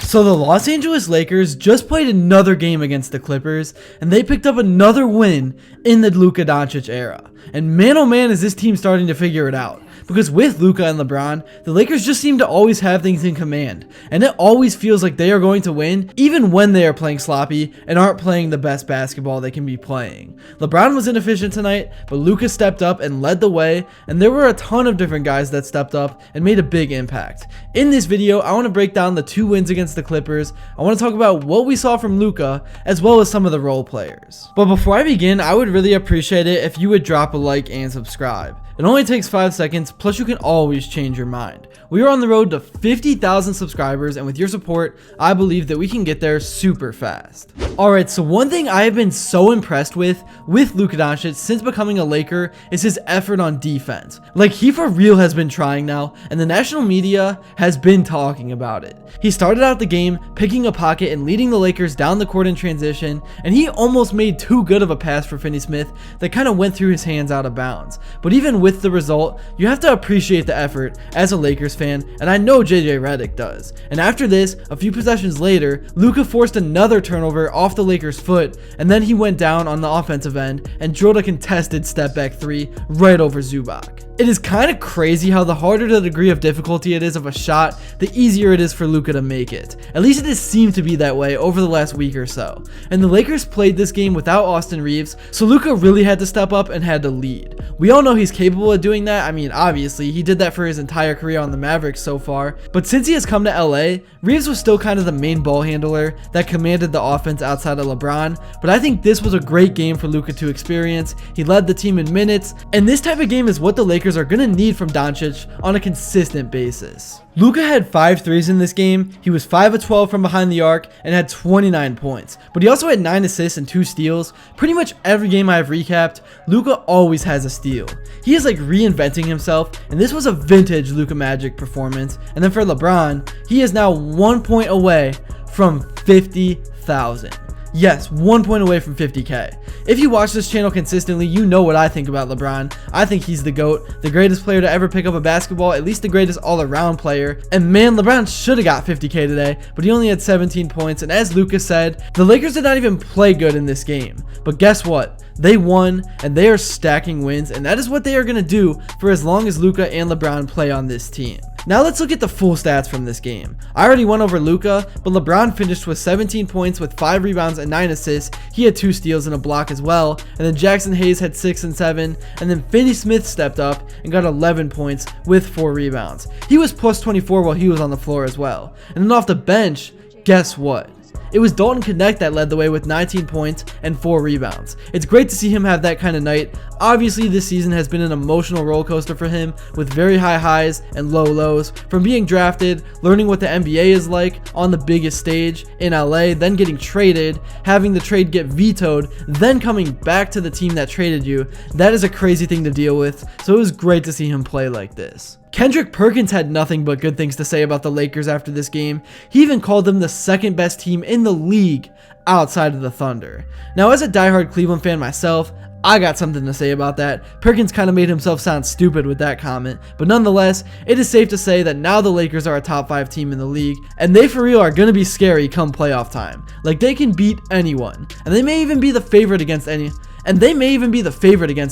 So the Los Angeles Lakers just played another game against the Clippers, and they picked up another win in the Luka Doncic era. And man oh man is this team starting to figure it out. Because with Luka and LeBron, the Lakers just seem to always have things in command, and it always feels like they are going to win even when they are playing sloppy and aren't playing the best basketball they can be playing. LeBron was inefficient tonight, but Luka stepped up and led the way, and there were a ton of different guys that stepped up and made a big impact. In this video, I want to break down the 2 wins against the Clippers. I want to talk about what we saw from Luka, as well as some of the role players. But before I begin, I would really appreciate it if you would drop a like and subscribe. It only takes 5 seconds, plus you can always change your mind. We are on the road to 50,000 subscribers, and with your support, I believe that we can get there super fast. Alright, so one thing I have been so impressed with Luka Doncic since becoming a Laker is his effort on defense. Like, he for real has been trying now, and the national media has been talking about it. He started out the game picking a pocket and leading the Lakers down the court in transition, and he almost made too good of a pass for Finney Smith that kind of went through his hands out of bounds. But even with the result, you have to appreciate the effort as a Lakers fan, and I know JJ Reddick does. And after this, a few possessions later, Luka forced another turnover off the Lakers' foot, and then he went down on the offensive end and drilled a contested step back 3 right over Zubac. It is kind of crazy how the harder the degree of difficulty it is of a shot, the easier it is for Luka to make it. At least it has seemed to be that way over the last week or so. And the Lakers played this game without Austin Reeves, so Luka really had to step up and had to lead. We all know he's capable of doing that. I mean, obviously, he did that for his entire career on the Mavericks so far. But since he has come to LA, Reeves was still kind of the main ball handler that commanded the offense outside of LeBron. But I think this was a great game for Luka to experience. He led the team in minutes, and this type of game is what the Lakers are going to need from Doncic on a consistent basis. Luka had 5 threes in this game. He was 5 of 12 from behind the arc and had 29 points. But he also had 9 assists and 2 steals. Pretty much every game I have recapped, Luka always has a steal. He is like reinventing himself, and this was a vintage Luka Magic performance. And then for LeBron, he is now 1 point away from 50,000. Yes, 1 point away from 50K. If you watch this channel consistently, you know what I think about LeBron. I think he's the GOAT, the greatest player to ever pick up a basketball, at least the greatest all-around player. And man, LeBron should have got 50K today, but he only had 17 points. And as Luka said, the Lakers did not even play good in this game. But guess what? They won, and they are stacking wins, and that is what they are going to do for as long as Luka and LeBron play on this team. Now let's look at the full stats from this game. I already went over Luka, but LeBron finished with 17 points with 5 rebounds and 9 assists. He had 2 steals and a block as well. And then Jackson Hayes had 6 and 7. And then Finney Smith stepped up and got 11 points with 4 rebounds. He was plus 24 while he was on the floor as well. And then off the bench, guess what? It was Dalton Knect that led the way with 19 points and 4 rebounds. It's great to see him have that kind of night. Obviously, this season has been an emotional roller coaster for him with very high highs and low lows. From being drafted, learning what the NBA is like on the biggest stage in LA, then getting traded, having the trade get vetoed, then coming back to the team that traded you. That is a crazy thing to deal with, so it was great to see him play like this. Perkins had nothing but good things to say about the Lakers after this game. He even called them the second best team in the league outside of the Thunder. Now, as a diehard Cleveland fan myself, I got something to say about that. Perkins kind of made himself sound stupid with that comment, but nonetheless, it is safe to say that now the Lakers are a top 5 team in the league, and they for real are going to be scary come playoff time. Like, they can beat anyone, and they may even be the favorite against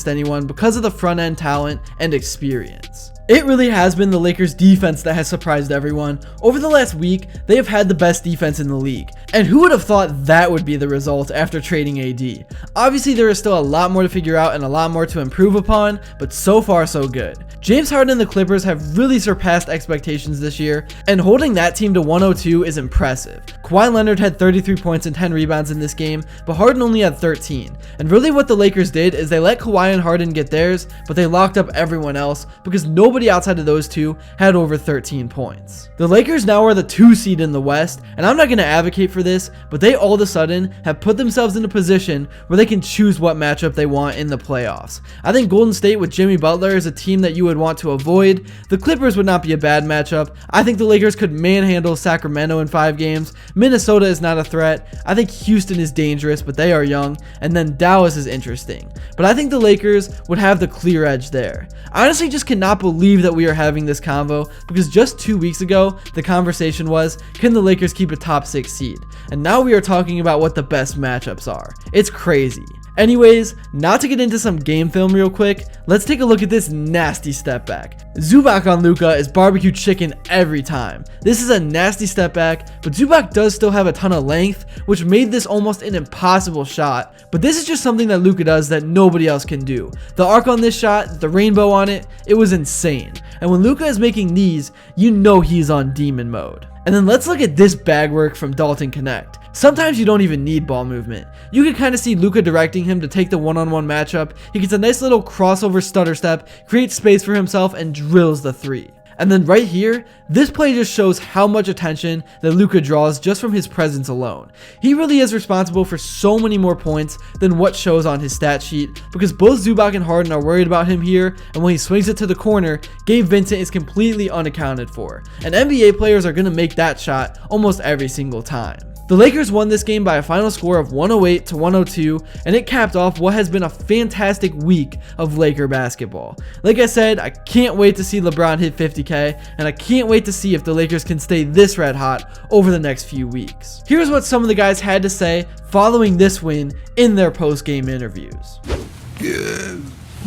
anyone because of the front end talent and experience. It really has been the Lakers defense that has surprised everyone. Over the last week, they have had the best defense in the league. And who would have thought that would be the result after trading AD? Obviously, there is still a lot more to figure out and a lot more to improve upon, but so far so good. James Harden and the Clippers have really surpassed expectations this year, and holding that team to 102 is impressive. Kawhi Leonard had 33 points and 10 rebounds in this game, but Harden only had 13. And really what the Lakers did is they let Kawhi and Harden get theirs, but they locked up everyone else because nobody outside of those two had over 13 points. The Lakers now are the 2 seed in the West, and I'm not going to advocate for this, but they all of a sudden have put themselves in a position where they can choose what matchup they want in the playoffs. I think Golden State with Jimmy Butler is a team that you would want to avoid. The Clippers would not be a bad matchup. I think the Lakers could manhandle Sacramento in 5 games, Minnesota is not a threat. I think Houston is dangerous, but they are young. And then Dallas is interesting. But I think the Lakers would have the clear edge there. I honestly just cannot believe that we are having this convo, because just 2 weeks ago, the conversation was, can the Lakers keep a top 6 seed? And now we are talking about what the best matchups are. It's crazy. Anyways, not to get into some game film real quick, let's take a look at this nasty step back. Zubac on Luka is barbecue chicken every time. This is a nasty step back, but Zubac does still have a ton of length, which made this almost an impossible shot. But this is just something that Luka does that nobody else can do. The arc on this shot, the rainbow on it, it was insane. And when Luka is making these, you know he's on demon mode. And then let's look at this bag work from Dalton Knect. Sometimes you don't even need ball movement. You can kind of see Luka directing him to take the one-on-one matchup. He gets a nice little crossover stutter step, creates space for himself, and drills the 3. And then right here, this play just shows how much attention that Luka draws just from his presence alone. He really is responsible for so many more points than what shows on his stat sheet, because both Zubac and Harden are worried about him here, and when he swings it to the corner, Gabe Vincent is completely unaccounted for. And NBA players are going to make that shot almost every single time. The Lakers won this game by a final score of 108 to 102, and it capped off what has been a fantastic week of Laker basketball. Like I said, I can't wait to see LeBron hit 50K, and I can't wait to see if the Lakers can stay this red hot over the next few weeks. Here's what some of the guys had to say following this win in their post-game interviews.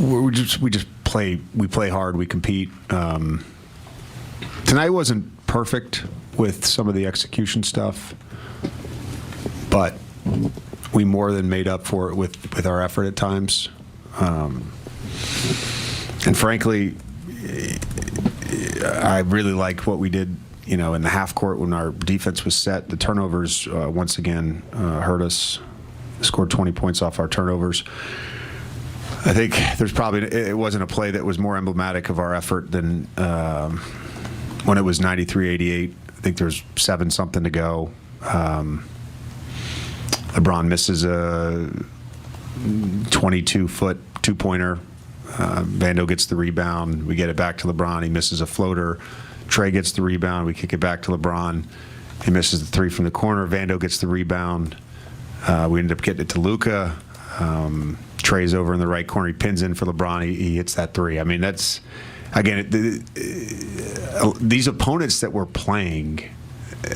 We play hard, we compete. Tonight wasn't perfect with some of the execution stuff, but we more than made up for it with our effort at times. And frankly, I really liked what we did, in the half court when our defense was set. The turnovers once again hurt us. Scored 20 points off our turnovers. I think it wasn't a play that was more emblematic of our effort than when it was 93-88. I think there's 7-something to go. LeBron misses a 22-foot two-pointer. Vando gets the rebound. We get it back to LeBron. He misses a floater. Trey gets the rebound. We kick it back to LeBron. He misses the 3 from the corner. Vando gets the rebound. We end up getting it to Luka. Trey's over in the right corner. He pins in for LeBron. He hits that 3. I mean, that's, again, these opponents that we're playing,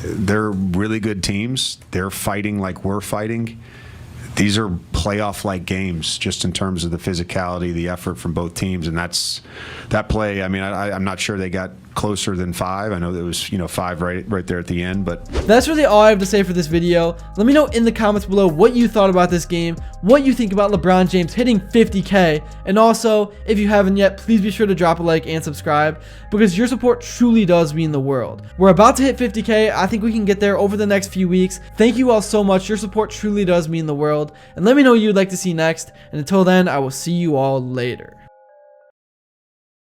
they're really good teams. They're fighting like we're fighting. These are playoff-like games, just in terms of the physicality, the effort from both teams, and that play. I mean, I'm not sure they got closer than 5. I know there was 5 right there at the end, but that's really all I have to say for this video. Let me know in the comments below what you thought about this game, what you think about LeBron James hitting 50K, and also, if you haven't yet, please be sure to drop a like and subscribe, because your support truly does mean the world. We're about to hit 50K. I think we can get there over the next few weeks. Thank you all so much. Your support truly does mean the world, and let me know what you'd like to see next, and until then, I will see you all later.